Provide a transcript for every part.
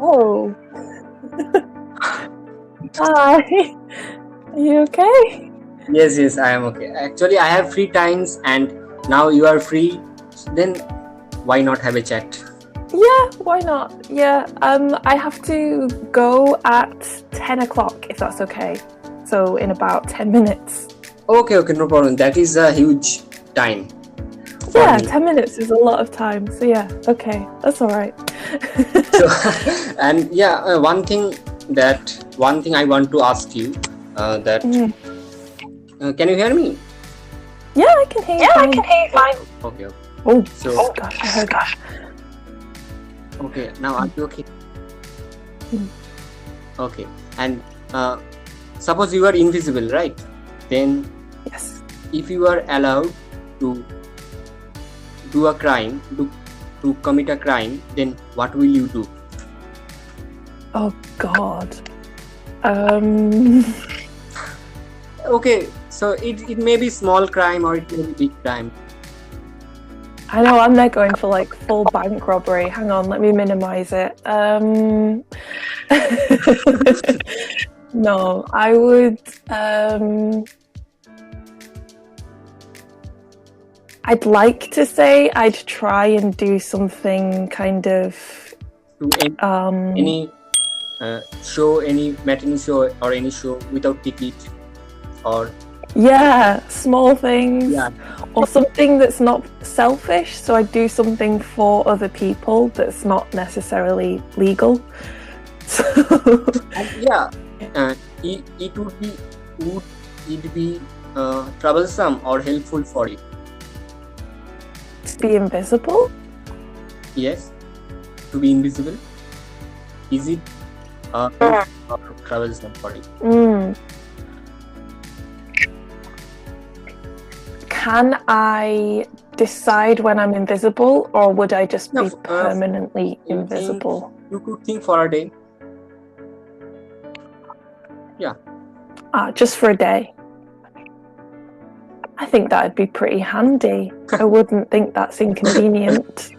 Oh. Hi. Are you okay? Yes, I am okay. Actually, I have free times and now you are free. Then why not have a chat? Yeah, why not? Yeah, I have to go at 10 o'clock, if that's okay. So in about 10 minutes. Okay, no problem. That is a huge time. Yeah, me. 10 minutes is a lot of time. So yeah, okay, that's all right. So, and yeah, one thing I want to ask you that can you hear me? Yeah, I can hear you fine. Okay. Oh, So, gosh, I heard that. Okay, now are you okay? Okay, and suppose you are invisible, right? Then Yes. if you are allowed to do a crime, to commit a crime, then what will you do? Oh God. Okay, so it may be small crime or it may be big crime. I know, I'm not going for like full bank robbery. Hang on, let me minimize it. No, I would. I'd like to say I'd try and do something kind of. To any show, any matinee show or any show without ticket, or Yeah, small things. yeah. Or something that's not selfish. So I do something for other people that's not necessarily legal. So Yeah, it would be troublesome or helpful for you? to be invisible. Yes, to be invisible. Is it or troublesome for you? Can I decide when I'm invisible, or would I just be permanently invisible? You could think for a day. Yeah. Just for a day. I think that'd be pretty handy. I wouldn't think that's inconvenient.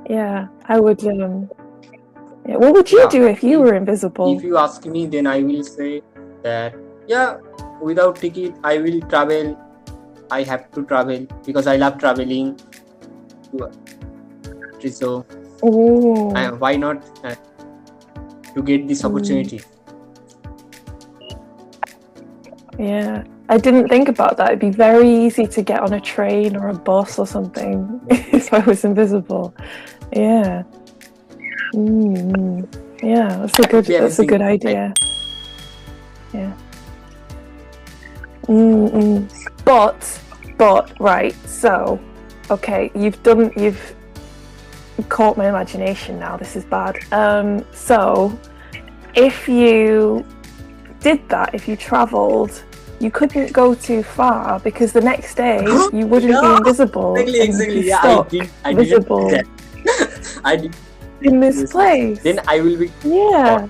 Yeah, I would. Yeah. What would you do if you were invisible? If you ask me, then I will say that without ticket I will travel. I have to travel because I love traveling. So why not to get this opportunity? Yeah, I didn't think about that. It'd be very easy to get on a train or a bus or something if I was invisible. Yeah. Yeah, that's a good idea. Yeah. But right, so okay, you've caught my imagination now. This is bad. So if you did that, if you travelled, you couldn't go too far because the next day you wouldn't be invisible. Exactly. Yeah, I visible. did I did in this place. Then I will be. Yeah.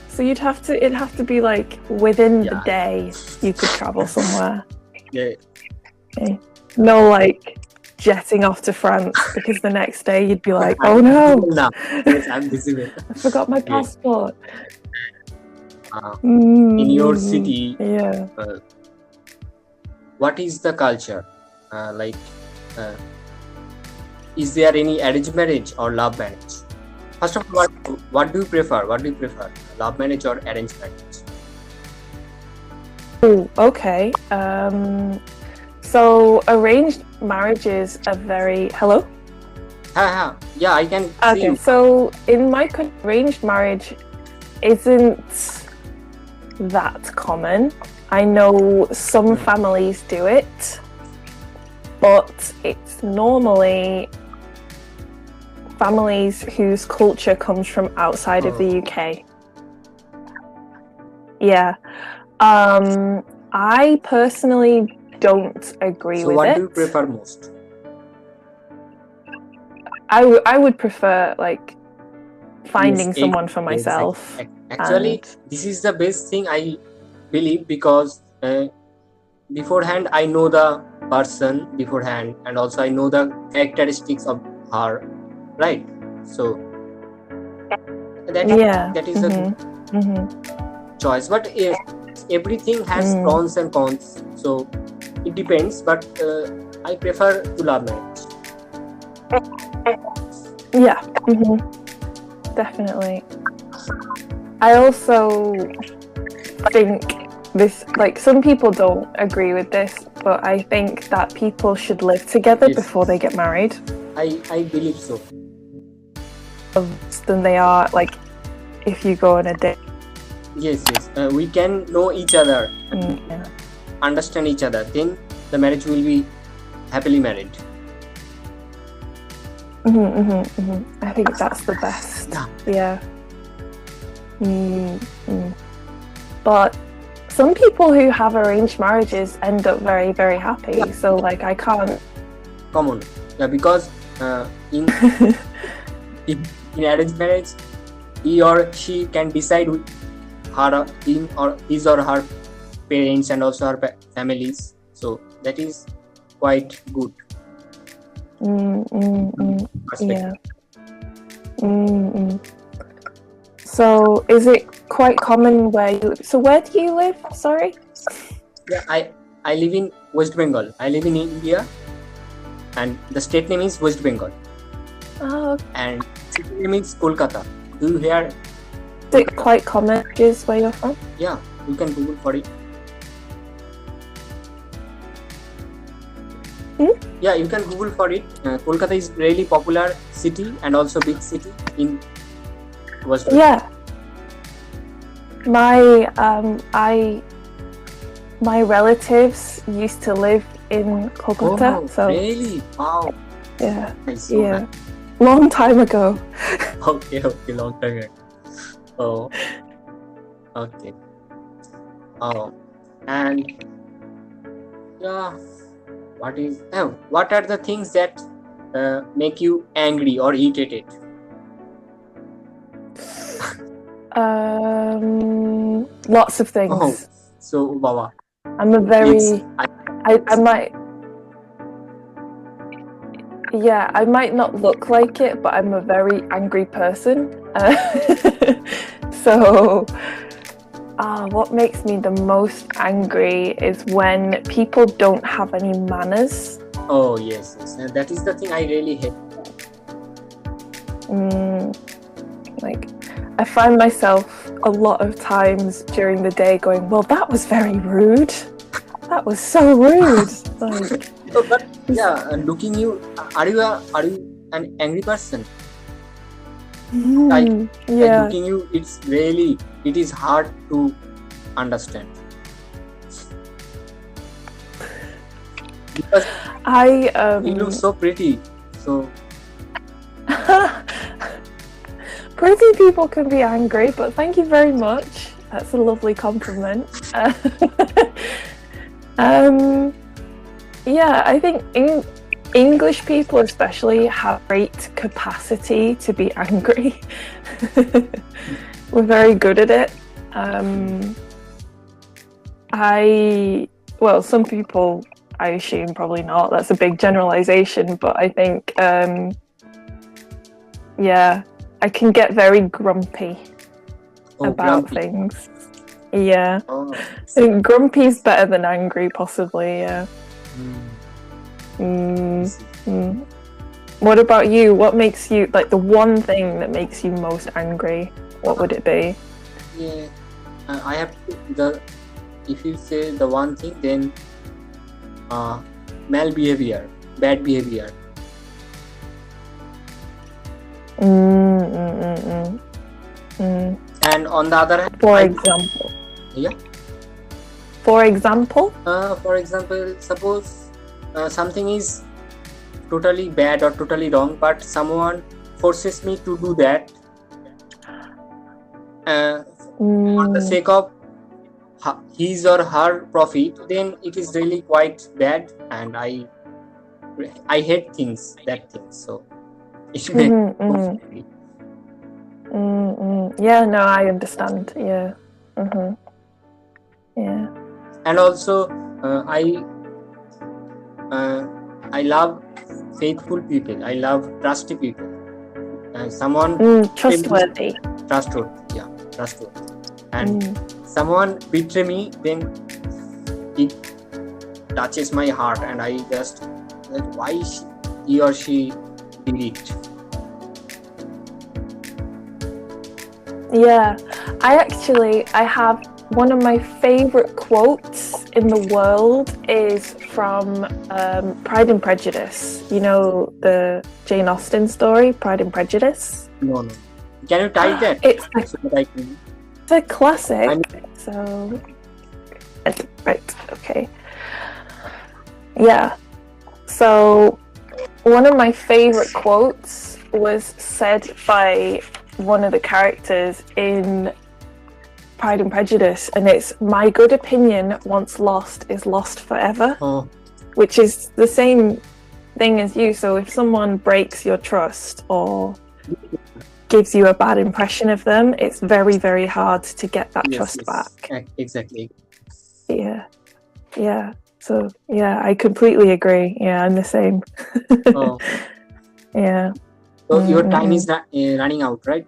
So it'd have to be like within the day you could travel somewhere. Yeah. Okay. No, like jetting off to France because the next day you'd be like, oh no, yes, I'm visible. I forgot my passport. In your city, yeah. What is the culture? Is there any arranged marriage or love marriage? First of all, what do you prefer? Love marriage or arranged marriage? Oh, okay. So arranged marriages are very... Hello? Yeah, I can see you. So in my country, arranged marriage isn't that common. I know some families do it, but it's normally families whose culture comes from outside of the UK. Yeah. I personally don't agree with it. So what do you prefer most? I would prefer like finding someone for myself. Actually, this is the best thing I believe because beforehand I know the person beforehand, and also I know the characteristics of her, right? So that is a good choice. But yes, everything has pros and cons, so it depends. But I prefer to love marriage. Yeah, definitely. I also think this, like, some people don't agree with this, but I think that people should live together before they get married. I believe so. Than they are, like, if you go on a date. Yes. We can know each other, understand each other. Then the marriage will be happily married. I think that's the best. Yeah. But some people who have arranged marriages end up very, very happy. So, like, I can't. Come on. Yeah, because in arranged marriage, he or she can decide his or her parents and also her families. So that is quite good. Yeah. So is it quite common where you... So where do you live? Sorry? Yeah, I live in West Bengal. I live in India, and the state name is West Bengal. Oh, okay. And city name is Kolkata. Do you hear? Is it quite common is where you're from? Yeah, you can Google for it. Yeah, you can Google for it. Kolkata is really popular city and also big city in West Bengal. Yeah. My relatives used to live in Kolkata. Oh, so really? Wow. yeah, Nice. yeah, long time ago. Okay, long time ago. Oh, okay. Oh, and yeah, what are the things that make you angry or irritated? Lots of things. Oh, so Baba. I'm a very... I might... Yeah, I might not look like it, but I'm a very angry person. So, what makes me the most angry is when people don't have any manners. Oh, yes. And that is the thing I really hate. Like, I find myself a lot of times during the day going, well, that was very rude. That was so rude. Like, but yeah, looking you, are you an angry person? Like looking you, it is hard to understand. Because you look so pretty. So pretty people can be angry, but thank you very much. That's a lovely compliment. Yeah, I think English people especially have great capacity to be angry. We're very good at it. Well, some people, I assume, probably not. That's a big generalization, but I think, yeah, I can get very grumpy about things. Yeah. Oh. I think grumpy is better than angry, possibly, yeah. What about you? What makes you, like, the one thing that makes you most angry? What would it be? Yeah, I have if you say the one thing, then bad behavior. And on the other hand, for example. Yeah. For example? For example, suppose something is totally bad or totally wrong, but someone forces me to do that for the sake of his or her profit, then it is really quite bad, and I hate that things. So it makes me Yeah, no, I understand. Yeah. Yeah. And also I love faithful people. I love trusty people. Someone trustworthy. Trustworthy. And someone betray me, then it touches my heart, and I just like, why he or she did it. Yeah, I have one of my favorite quotes in the world is from Pride and Prejudice. You know the Jane Austen story, Pride and Prejudice? No. Can you type that? It's a classic. Right, okay. Yeah. So one of my favorite quotes was said by one of the characters in Pride and Prejudice, and it's, "My good opinion once lost is lost forever," which is the same thing as you. So if someone breaks your trust or gives you a bad impression of them, it's very, very hard to get that trust back. Exactly. Yeah. So yeah, I completely agree. Yeah, I'm the same. Yeah. So your time is running out, right?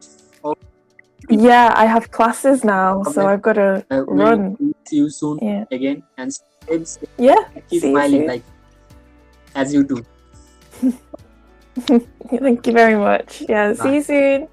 Yeah, I have classes now, so I've got to run. See you soon again, and keep see smiling you like as you do. Thank you very much. Yeah, see you soon.